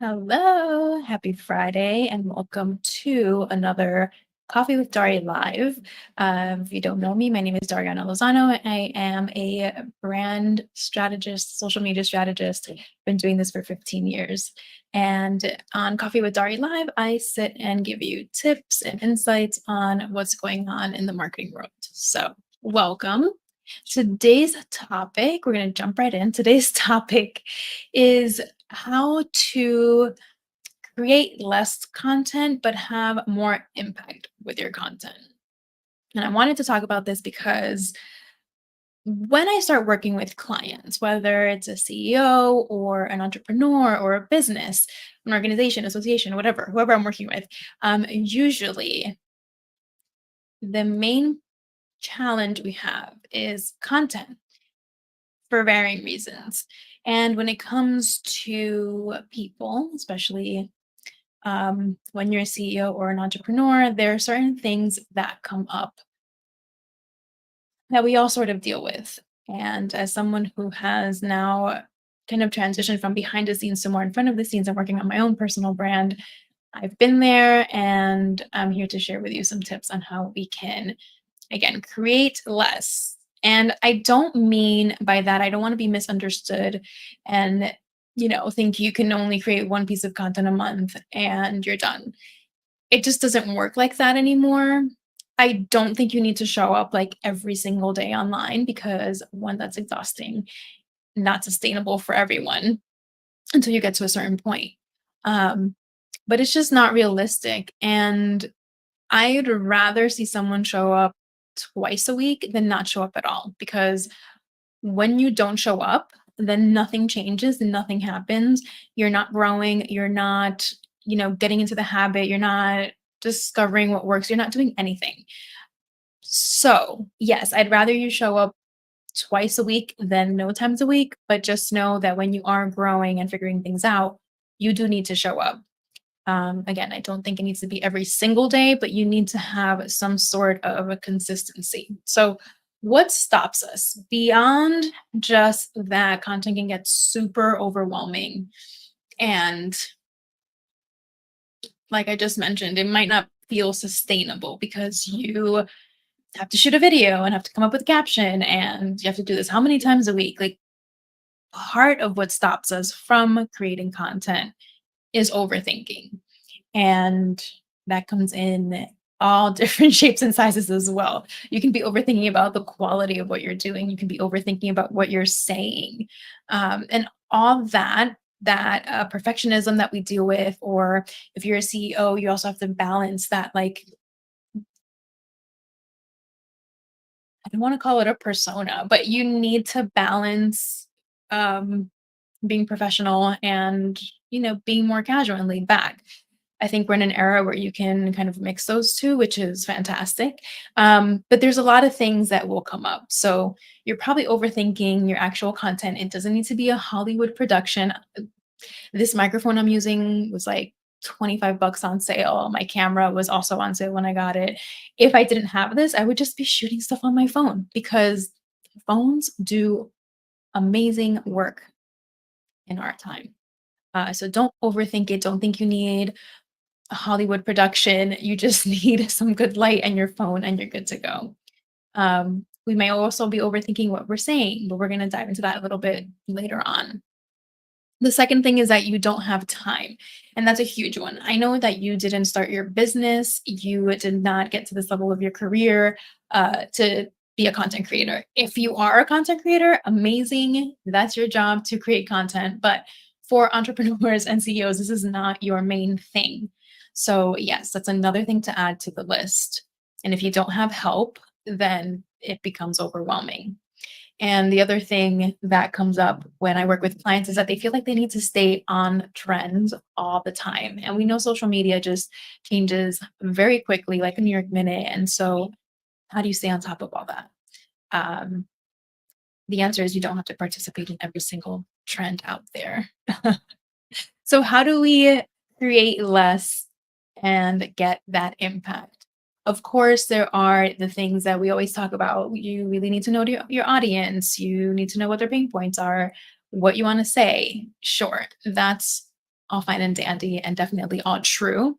Hello, happy Friday, and welcome to another Coffee with Dari Live. If you don't know me, my name is Dariana Lozano. I am a brand strategist, social media strategist. Been doing this for 15 years. And on Coffee with Dari Live, I sit and give you tips and insights on what's going on in the marketing world. So, welcome. Today's topic, we're going to jump right in. Today's topic is how to create less content but have more impact with your content. And I wanted to talk about this because when I start working with clients, whether it's a CEO or an entrepreneur or a business, an organization, association, whatever, whoever I'm working with, usually the main challenge we have is content for varying reasons. And when it comes to people, especially when you're a CEO or an entrepreneur, there are certain things that come up that we all sort of deal with. And as someone who has now kind of transitioned from behind the scenes to more in front of the scenes and working on my own personal brand, I've been there and I'm here to share with you some tips on how we can, again, create less. And I don't mean by that, I don't want to be misunderstood and think you can only create one piece of content a month and you're done. It just doesn't work like that anymore. I don't think you need to show up like every single day online because one, that's exhausting, not sustainable for everyone until you get to a certain point. Um, but it's just not realistic. And I'd rather see someone show up twice a week than not show up at all because when you don't show up, then nothing changes and nothing happens. You're not growing, you're not, getting into the habit, you're not discovering what works, you're not doing anything. So, yes, I'd rather you show up twice a week than no times a week, but just know that when you are growing and figuring things out, you do need to show up. Again, I don't think it needs to be every single day, but you need to have some sort of a consistency. So, what stops us beyond just that content can get super overwhelming? And like I just mentioned, it might not feel sustainable because you have to shoot a video and have to come up with a caption and you have to do this how many times a week? Like, part of what stops us from creating content is overthinking. And that comes in all different shapes and sizes as well. You can be overthinking about the quality of what you're doing. You can be overthinking about what you're saying, and all that perfectionism that we deal with. Or if you're a CEO, you also have to balance that. Like, I don't want to call it a persona, but you need to balance um, being professional and being more casual and laid back. I think we're in an era where you can kind of mix those two, which is fantastic. But there's a lot of things that will come up. So you're probably overthinking your actual content. It doesn't need to be a Hollywood production. This microphone I'm using was like 25 bucks on sale. My camera was also on sale when I got it. If I didn't have this, I would just be shooting stuff on my phone because phones do amazing work in our time. So don't overthink it. Don't think you need a Hollywood production. You just need some good light and your phone, and you're good to go. We may also be overthinking what we're saying, but we're going to dive into that a little bit later on. The second thing is that you don't have time. And that's a huge one. I know that you didn't start your business, you did not get to this level of your career to be a content creator. If you are a content creator, amazing. That's your job to create content. But for entrepreneurs and CEOs, this is not your main thing. So, yes, that's another thing to add to the list. And if you don't have help, then it becomes overwhelming. And the other thing that comes up when I work with clients is that they feel like they need to stay on trends all the time. And we know social media just changes very quickly, like a New York minute. And so, how do you stay on top of all that? Um, the answer is you don't have to participate in every single trend out there. So, how do we create less and get that impact? Of course, there are the things that we always talk about. You really need to know your audience. You need to know what their pain points are, what you want to say. Sure, that's all fine and dandy and definitely all true.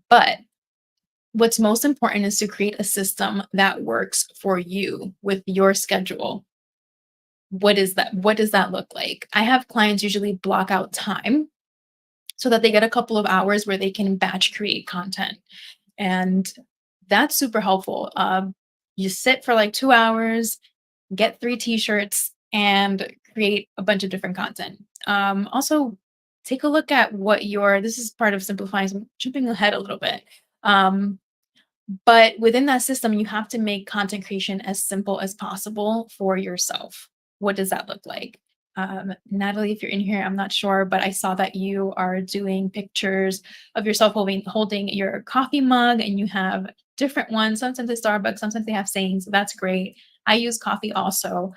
But what's most important is to create a system that works for you with your schedule. What does that look like? I have clients usually block out time so that they get a couple of hours where they can batch create content. And that's super helpful. You sit for like 2 hours, get 3 t-shirts, and create a bunch of different content. Also, take a look at what your, this is part of simplifying, so I'm jumping ahead a little bit. Um, but within that system, you have to make content creation as simple as possible for yourself. What does that look like? Natalie, if you're in here, I'm not sure, but I saw that you are doing pictures of yourself holding your coffee mug, and you have different ones. Sometimes it's Starbucks, sometimes they have sayings. So that's great. I use coffee also.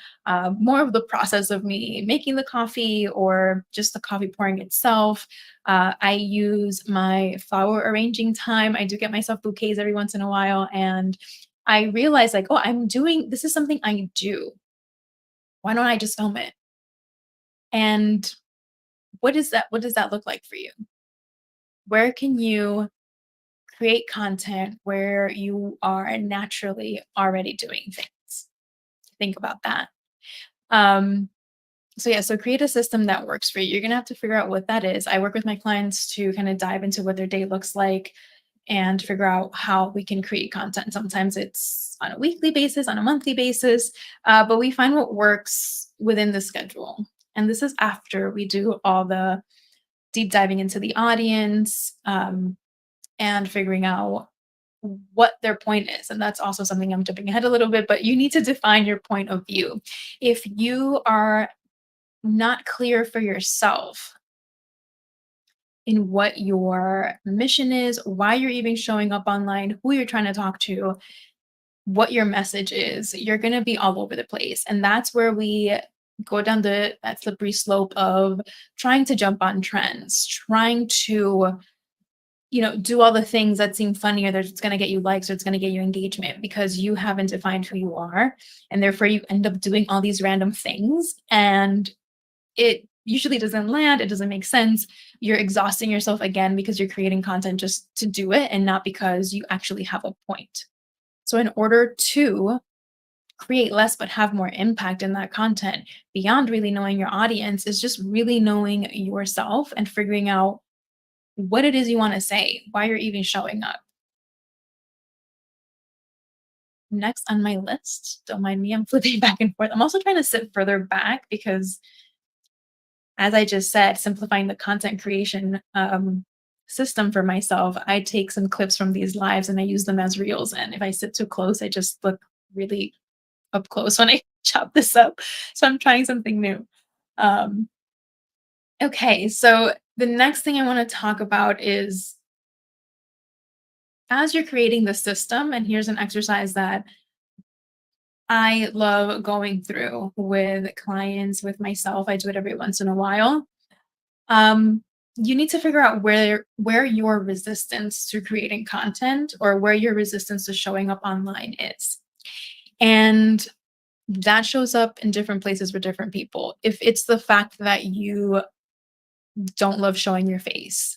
More of the process of me making the coffee or just the coffee pouring itself. I use my flower arranging time. I do get myself bouquets every once in a while. And I realize, like, oh, I'm doing this is something I do. Why don't I just film it? And what does that look like for you? Where can you create content where you are naturally already doing things? Think about that. Um, So yeah, so create a system that works for you. You're gonna have to figure out what that is. I work with my clients to kind of dive into what their day looks like and figure out how we can create content. Sometimes it's on a weekly basis, on a monthly basis, but we find what works within the schedule. And this is after we do all the deep diving into the audience, and figuring out what their point is. And that's also something I'm jumping ahead a little bit, but you need to define your point of view. If you are not clear for yourself in what your mission is, why you're even showing up online, who you're trying to talk to, what your message is, you're going to be all over the place. And that's where we go down that slippery slope of trying to jump on trends, trying to, do all the things that seem funny or that's going to get you likes or it's going to get you engagement because you haven't defined who you are. And therefore you end up doing all these random things. And it usually doesn't land, it doesn't make sense. You're exhausting yourself again because you're creating content just to do it and not because you actually have a point. So, in order to create less but have more impact in that content, beyond really knowing your audience, is just really knowing yourself and figuring out what it is you want to say, why you're even showing up. Next on my list, don't mind me, I'm flipping back and forth. I'm also trying to sit further back because as I just said, simplifying the content creation system for myself, I take some clips from these lives and I use them as reels. And if I sit too close, I just look really up close when I chop this up. So I'm trying something new. Um, okay, so the next thing I want to talk about is as you're creating the system, and here's an exercise that I love going through with clients, with myself. I do it every once in a while. um, you need to figure out where your resistance to creating content or where your resistance to showing up online is. And that shows up in different places for different people. If it's the fact that you don't love showing your face,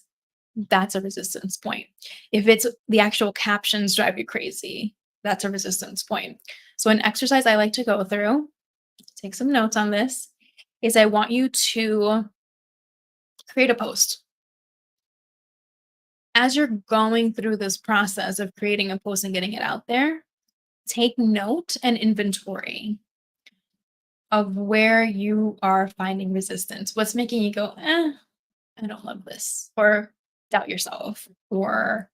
that's a resistance point. If it's the actual captions drive you crazy, that's a resistance point. So an exercise I like to go through, take some notes on this, is I want you to create a post. As you're going through this process of creating a post and getting it out there, take note and inventory of where you are finding resistance. What's making you go, I don't love this, or doubt yourself, or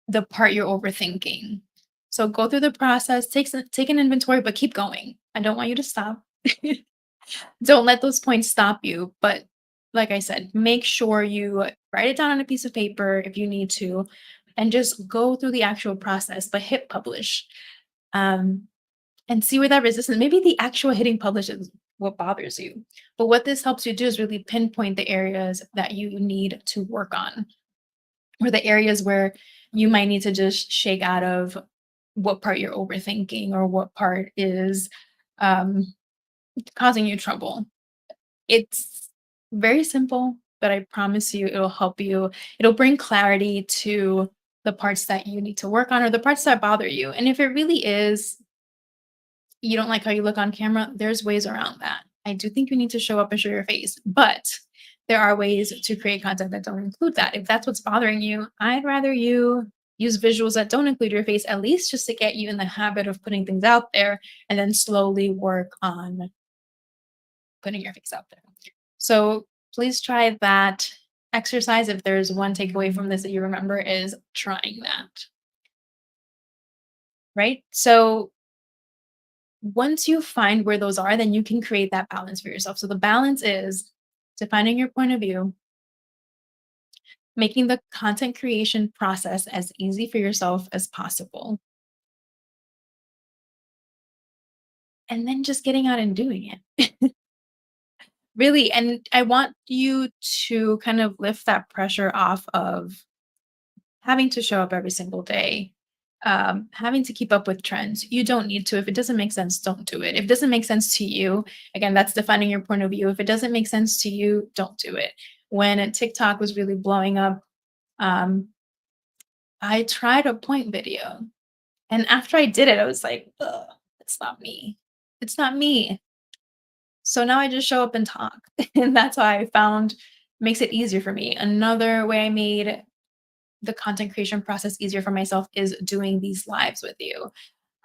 the part you're overthinking. So go through the process, take an inventory, but keep going. I don't want you to stop. Don't let those points stop you. But like I said, make sure you write it down on a piece of paper if you need to, and just go through the actual process, but hit publish. Um, and see where that resistance, maybe the actual hitting publish is what bothers you. But what this helps you do is really pinpoint the areas that you need to work on, or the areas where you might need to just shake out of what part you're overthinking or what part is um, causing you trouble. It's very simple. but I promise you it'll help you. It'll bring clarity to the parts that you need to work on or the parts that bother you. And if it really is you don't like how you look on camera, there's ways around that. I do think you need to show up and show your face, but there are ways to create content that don't include that. If that's what's bothering you, I'd rather you use visuals that don't include your face, at least just to get you in the habit of putting things out there and then slowly work on putting your face out there. So please try that exercise. If there's one takeaway from this that you remember, is trying that, right? So once you find where those are, then you can create that balance for yourself. So the balance is defining your point of view, making the content creation process as easy for yourself as possible, and then just getting out and doing it. Really, and I want you to kind of lift that pressure off of having to show up every single day, having to keep up with trends. You don't need to. If it doesn't make sense, don't do it. If it doesn't make sense to you, again, that's defining your point of view. If it doesn't make sense to you, don't do it. When TikTok was really blowing up, um, I tried a point video. And after I did it, I was like, ugh, it's not me. It's not me. So now I just show up and talk. And that's why I found makes it easier for me. Another way I made the content creation process easier for myself is doing these lives with you.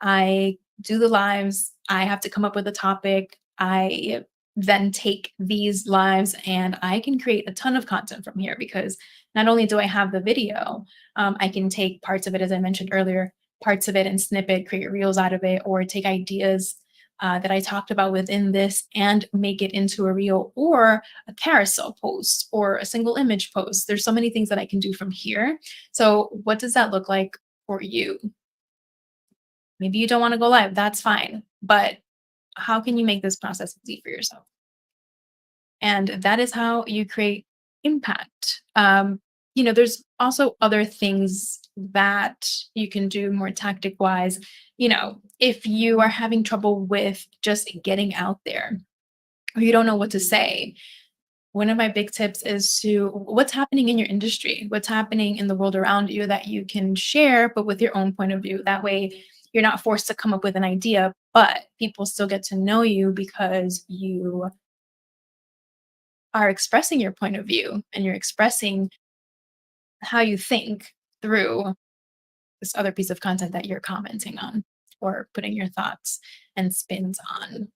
I do the lives, I have to come up with a topic. I then take these lives and I can create a ton of content from here because not only do I have the video, I can take parts of it, as I mentioned earlier, parts of it and snip it, create reels out of it, or take ideas that I talked about within this and make it into a reel or a carousel post or a single image post. There's so many things that I can do from here. So, what does that look like for you? Maybe you don't want to go live, that's fine. But how can you make this process easy for yourself? And that is how you create impact. There's also other things that you can do more tactic wise. If you are having trouble with just getting out there or you don't know what to say, one of my big tips is to what's happening in your industry, what's happening in the world around you that you can share, but with your own point of view. That way, you're not forced to come up with an idea, but people still get to know you because you are expressing your point of view and you're expressing how you think through this other piece of content that you're commenting on or putting your thoughts and spins on.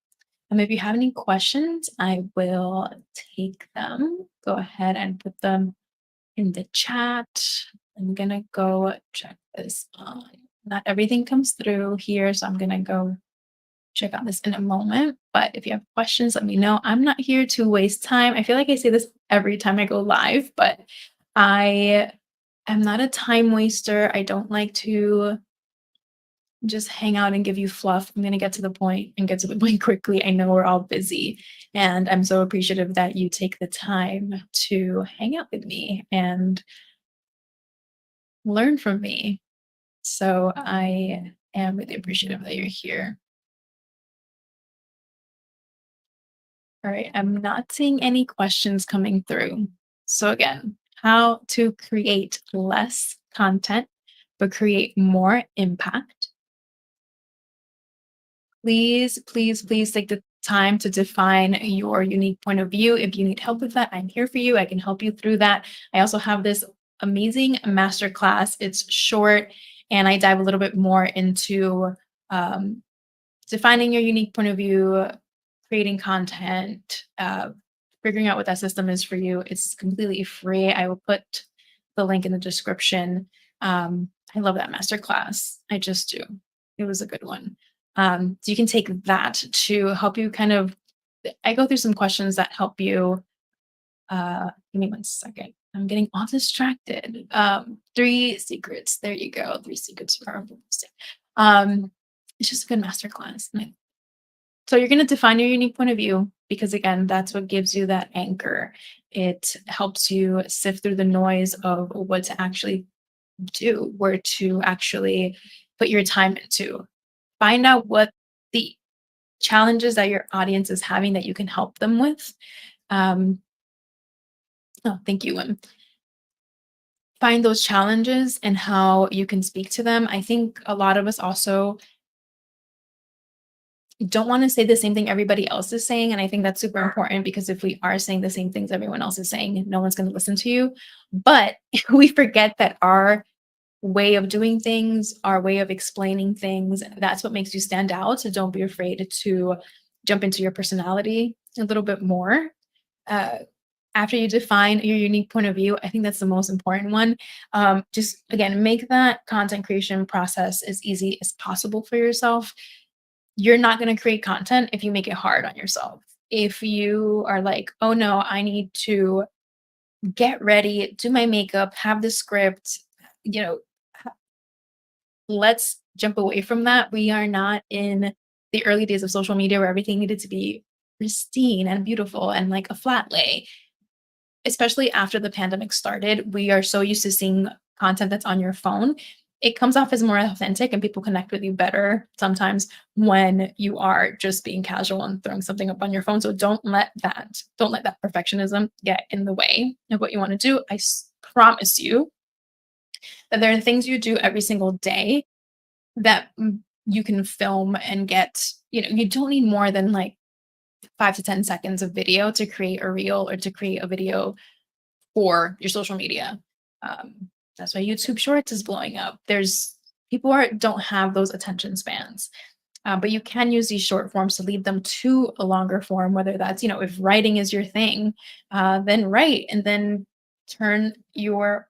If you have any questions, I will take them. Go ahead and put them in the chat. I'm gonna go check this on. Not everything comes through here, so I'm gonna go check on this in a moment. But if you have questions, let me know. I'm not here to waste time. I feel like I say this every time I go live, but I am not a time waster. I don't like to just hang out and give you fluff. I'm going to get to the point and get to the point quickly. I know we're all busy, and I'm so appreciative that you take the time to hang out with me and learn from me. So I am really appreciative that you're here. All right, I'm not seeing any questions coming through. So again, how to create less content but create more impact. Please, please, please take the time to define your unique point of view. If you need help with that, I'm here for you. I can help you through that. I also have this amazing masterclass. It's short, and I dive a little bit more into um, defining your unique point of view, creating content, figuring out what that system is for you. It's completely free. I will put the link in the description. I love that masterclass. I just do. It was a good one. So you can take that to help you kind of. I go through some questions that help you. Give me one second. I'm getting all distracted. Three secrets. There you go. Three secrets for powerful posting. It's just a good masterclass. So you're going to define your unique point of view because again, that's what gives you that anchor. It helps you sift through the noise of what to actually do, where to actually put your time into. Find out what the challenges that your audience is having that you can help them with. Um, Oh, thank you. Find those challenges and how you can speak to them. I think a lot of us also don't want to say the same thing everybody else is saying. And I think that's super important because if we are saying the same things everyone else is saying, no one's going to listen to you. But we forget that our way of doing things, our way of explaining things, that's what makes you stand out. So don't be afraid to jump into your personality a little bit more. Uh, After you define your unique point of view, I think that's the most important one. Just again, make that content creation process as easy as possible for yourself. You're not going to create content if you make it hard on yourself. If you are like, oh no, I need to get ready, do my makeup, have the script, you know, let's jump away from that. We are not in the early days of social media where everything needed to be pristine and beautiful and like a flat lay. Especially after the pandemic started, we are so used to seeing content that's on your phone. It comes off as more authentic and people connect with you better sometimes when you are just being casual and throwing something up on your phone. So don't let that perfectionism get in the way of what you want to do. Promise you that there are things you do every single day that you can film and get, you don't need more than like 5 to 10 seconds of video to create a reel or to create a video for your social media. That's why YouTube Shorts is blowing up. There's people are don't have those attention spans, but you can use these short forms to lead them to a longer form. Whether that's if writing is your thing, then write and then turn your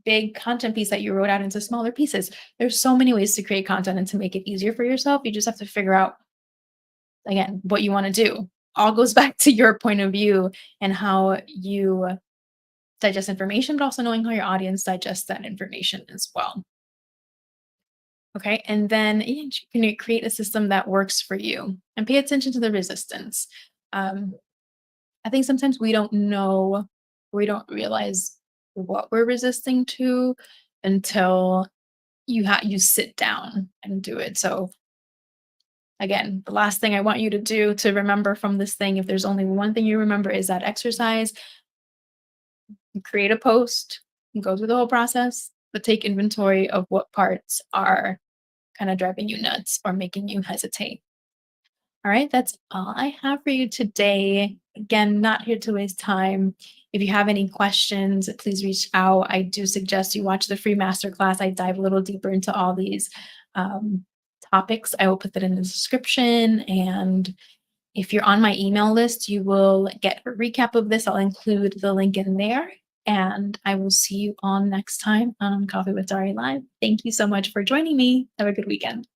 big content piece that you wrote out into smaller pieces. There's so many ways to create content and to make it easier for yourself. You just have to figure out again what you want to do. All goes back to your point of view and how you digest information, but also knowing how your audience digests that information as well. Okay. And then can you create a system that works for you and pay attention to the resistance? Um, I think sometimes we don't realize what we're resisting to until you sit down and do it. So again, the last thing I want you to do to remember from this thing, if there's only one thing you remember, is that exercise. Create a post, go through the whole process, but take inventory of what parts are kind of driving you nuts or making you hesitate. All right, that's all I have for you today. Again, not here to waste time. If you have any questions, please reach out. I do suggest you watch the free masterclass. I dive a little deeper into all these um, topics. I will put that in the description. And if you're on my email list, you will get a recap of this. I'll include the link in there. And I will see you on next time on Coffee with Dari Live. Thank you so much for joining me. Have a good weekend.